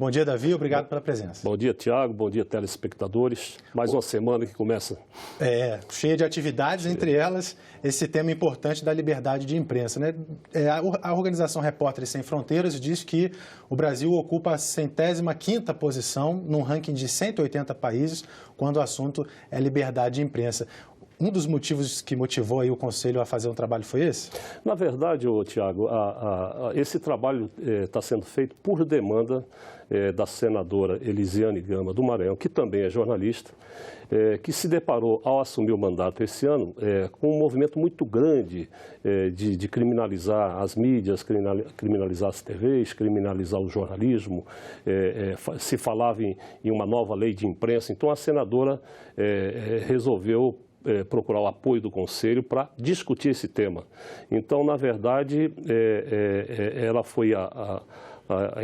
Bom dia, Davi. Obrigado pela presença. Bom dia, Tiago. Bom dia, telespectadores. Mais uma semana que começa. Cheia de atividades, entre elas esse tema importante da liberdade de imprensa, né? A organização Repórteres Sem Fronteiras diz que o Brasil ocupa a 105ª posição num ranking de 180 países quando o assunto é liberdade de imprensa. Um dos motivos que motivou aí o Conselho a fazer um trabalho foi esse? Na verdade, Tiago, esse trabalho está sendo feito por demanda da senadora Elisiane Gama do Maranhão, que também é jornalista, que se deparou ao assumir o mandato esse ano com um movimento muito grande de criminalizar as mídias, criminalizar as TVs, criminalizar o jornalismo, se falava em uma nova lei de imprensa. Então a senadora resolveu procurar o apoio do Conselho para discutir esse tema. Então, na verdade, ela foi a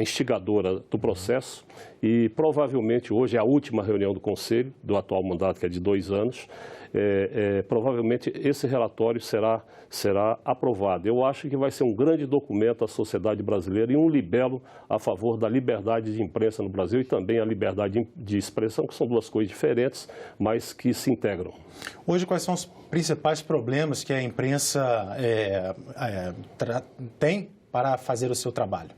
instigadora do processo e provavelmente hoje é a última reunião do Conselho, do atual mandato, que é de 2 anos. Provavelmente esse relatório será aprovado. Eu acho que vai ser um grande documento à sociedade brasileira e um libelo a favor da liberdade de imprensa no Brasil e também a liberdade de expressão, que são duas coisas diferentes, mas que se integram. Hoje, quais são os principais problemas que a imprensa tem para fazer o seu trabalho?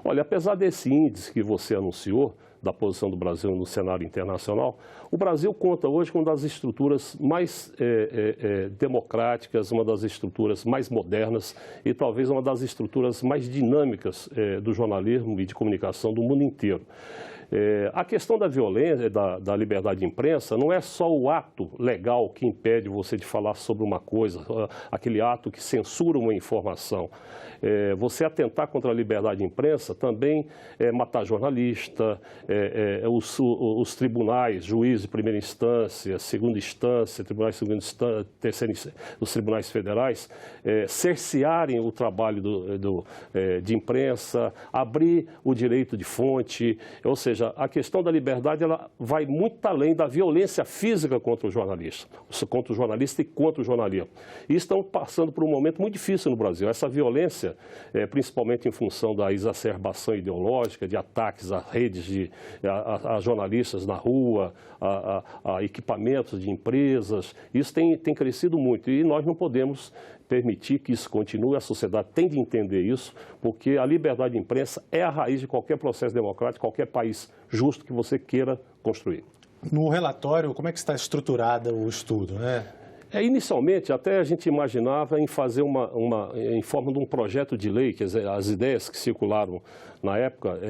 Olha, apesar desse índice que você anunciou, da posição do Brasil no cenário internacional, o Brasil conta hoje com uma das estruturas mais democráticas, uma das estruturas mais modernas e talvez uma das estruturas mais dinâmicas do jornalismo e de comunicação do mundo inteiro. A questão da violência, da liberdade de imprensa, não é só o ato legal que impede você de falar sobre uma coisa, aquele ato que censura uma informação. Você atentar contra a liberdade de imprensa também é matar jornalista, os tribunais, juízes de primeira instância, segunda instância, tribunais de segunda instância, terceira instância, os tribunais federais, cercearem o trabalho de imprensa, abrir o direito de fonte, ou seja, a questão da liberdade ela vai muito além da violência física contra o jornalista e contra o jornalismo. E estamos passando por um momento muito difícil no Brasil. Essa violência, principalmente em função da exacerbação ideológica, de ataques a redes, a jornalistas na rua, a equipamentos de empresas, isso tem crescido muito e nós não podemos permitir que isso continue, a sociedade tem de entender isso, porque a liberdade de imprensa é a raiz de qualquer processo democrático, qualquer país justo que você queira construir. No relatório, como é que está estruturado o estudo, né? Inicialmente, até a gente imaginava em fazer em forma de um projeto de lei, quer dizer, as ideias que circularam na época,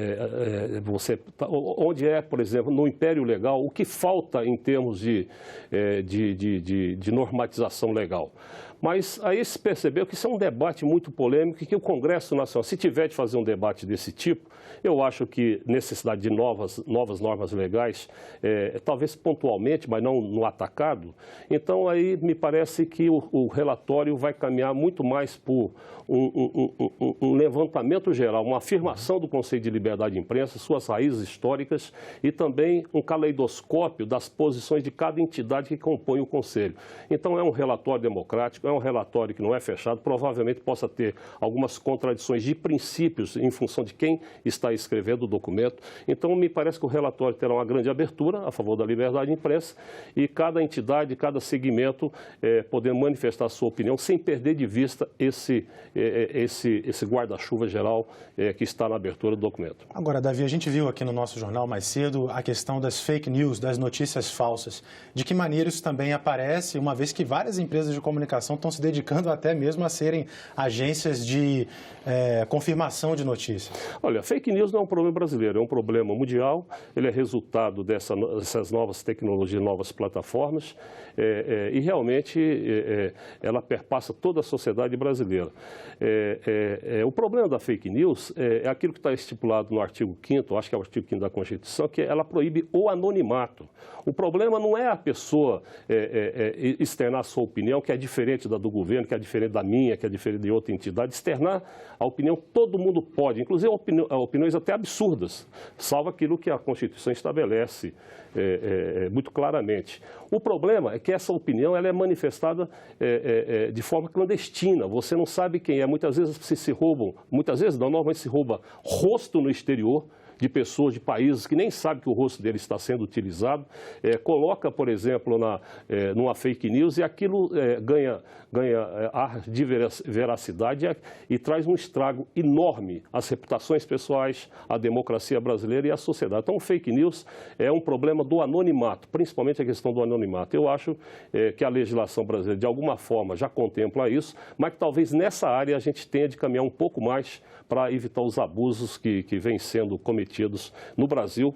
onde por exemplo, no Império Legal, o que falta em termos de normatização legal. Mas aí se percebeu que isso é um debate muito polêmico e que o Congresso Nacional, se tiver de fazer um debate desse tipo, eu acho que necessidade de novas normas legais, talvez pontualmente, mas não no atacado. Então aí me parece que o relatório vai caminhar muito mais por um levantamento geral, uma afirmação do Conselho de Liberdade de Imprensa, suas raízes históricas e também um caleidoscópio das posições de cada entidade que compõe o Conselho. Então é um relatório democrático, é um relatório que não é fechado, provavelmente possa ter algumas contradições de princípios em função de quem está escrevendo o documento. Então me parece que o relatório terá uma grande abertura a favor da liberdade de imprensa e cada entidade, cada segmento poder manifestar a sua opinião sem perder de vista esse guarda-chuva geral que está na abertura do documento. Agora, Davi, a gente viu aqui no nosso jornal mais cedo a questão das fake news, das notícias falsas. De que maneira isso também aparece, uma vez que várias empresas de comunicação estão se dedicando até mesmo a serem agências de confirmação de notícias? Olha, fake news não é um problema brasileiro, é um problema mundial. Ele é resultado dessas novas tecnologias, novas plataformas e realmente ela perpassa toda a sociedade brasileira. O problema da fake news é aquilo que está estipulado no artigo 5º, acho que é o artigo 5º da Constituição, que ela proíbe o anonimato. O problema não é a pessoa externar a sua opinião, que é diferente da do governo, que é diferente da minha, que é diferente de outra entidade. Externar a opinião todo mundo pode, inclusive opiniões até absurdas, salvo aquilo que a Constituição estabelece muito claramente. O problema é que essa opinião ela é manifestada de forma clandestina. Você não sabe quem é. Muitas vezes normalmente se rouba rosto no exterior de pessoas de países que nem sabem que o rosto dele está sendo utilizado, coloca, por exemplo, numa fake news e aquilo ganha ar de veracidade e traz um estrago enorme às reputações pessoais, à democracia brasileira e à sociedade. Então, fake news é um problema do anonimato, principalmente a questão do anonimato. Eu acho que a legislação brasileira, de alguma forma, já contempla isso, mas que talvez nessa área a gente tenha de caminhar um pouco mais para evitar os abusos que vêm sendo cometidos no Brasil,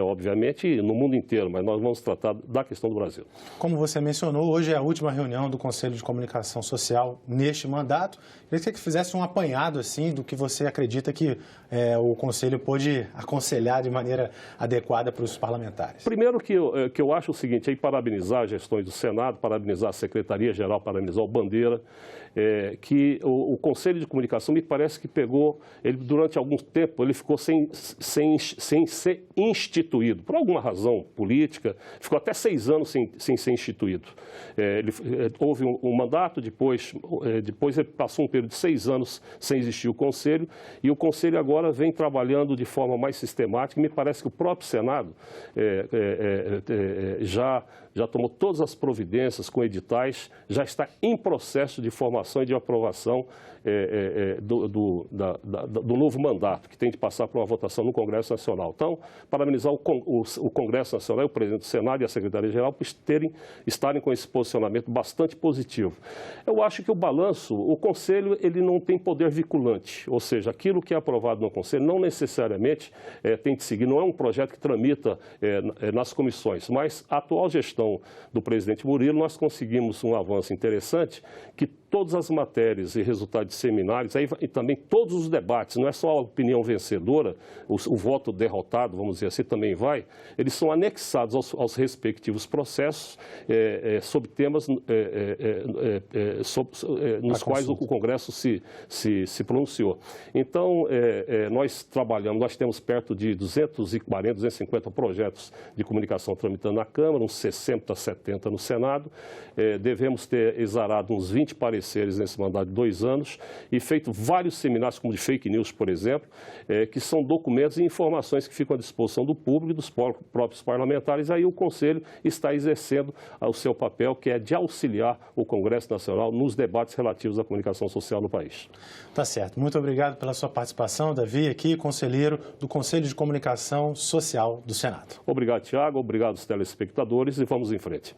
obviamente, e no mundo inteiro, mas nós vamos tratar da questão do Brasil. Como você mencionou, hoje é a última reunião do Conselho de Comunicação Social neste mandato. Eu queria que fizesse um apanhado assim, do que você acredita que o Conselho pôde aconselhar de maneira adequada para os parlamentares. Primeiro que eu acho o seguinte, aí parabenizar as gestões do Senado, parabenizar a Secretaria-Geral, parabenizar o Bandeira, que o Conselho de Comunicação me parece que pegou, ele durante algum tempo, ele ficou sem ser instituído, por alguma razão política, ficou até 6 anos sem ser instituído. Houve um mandato, depois ele passou um período de 6 anos sem existir o Conselho, e o Conselho agora vem trabalhando de forma mais sistemática. Me parece que o próprio Senado já tomou todas as providências com editais, já está em processo de formação e de aprovação do novo mandato, que tem de passar por uma votação no Congresso Nacional. Então, parabenizar o Congresso Nacional, o presidente do Senado e a Secretaria-Geral por estarem com esse posicionamento bastante positivo. Eu acho que o Conselho ele não tem poder vinculante, ou seja, aquilo que é aprovado no Conselho não necessariamente tem de seguir, não é um projeto que tramita nas comissões, mas a atual gestão do presidente Murilo, nós conseguimos um avanço interessante, que todas as matérias e resultados de seminários, e também todos os debates, não é só a opinião vencedora, o voto derrotado, vamos dizer assim, também eles são anexados aos respectivos processos sobre temas nos quais o Congresso se pronunciou. Então, nós temos perto de 240, 250 projetos de comunicação tramitando na Câmara, uns 60, 70 no Senado. Devemos ter exarado uns 20 pareceres nesse mandato de 2 anos e feito vários seminários, como de fake news, por exemplo, que são documentos e informações que ficam à disposição do público e dos próprios parlamentares. Aí o Conselho está exercendo o seu papel, que é de auxiliar o Congresso Nacional nos debates relativos à comunicação social no país. Tá certo. Muito obrigado pela sua participação, Davi, aqui, conselheiro do Conselho de Comunicação Social do Senado. Obrigado, Tiago. Obrigado aos telespectadores e vamos em frente.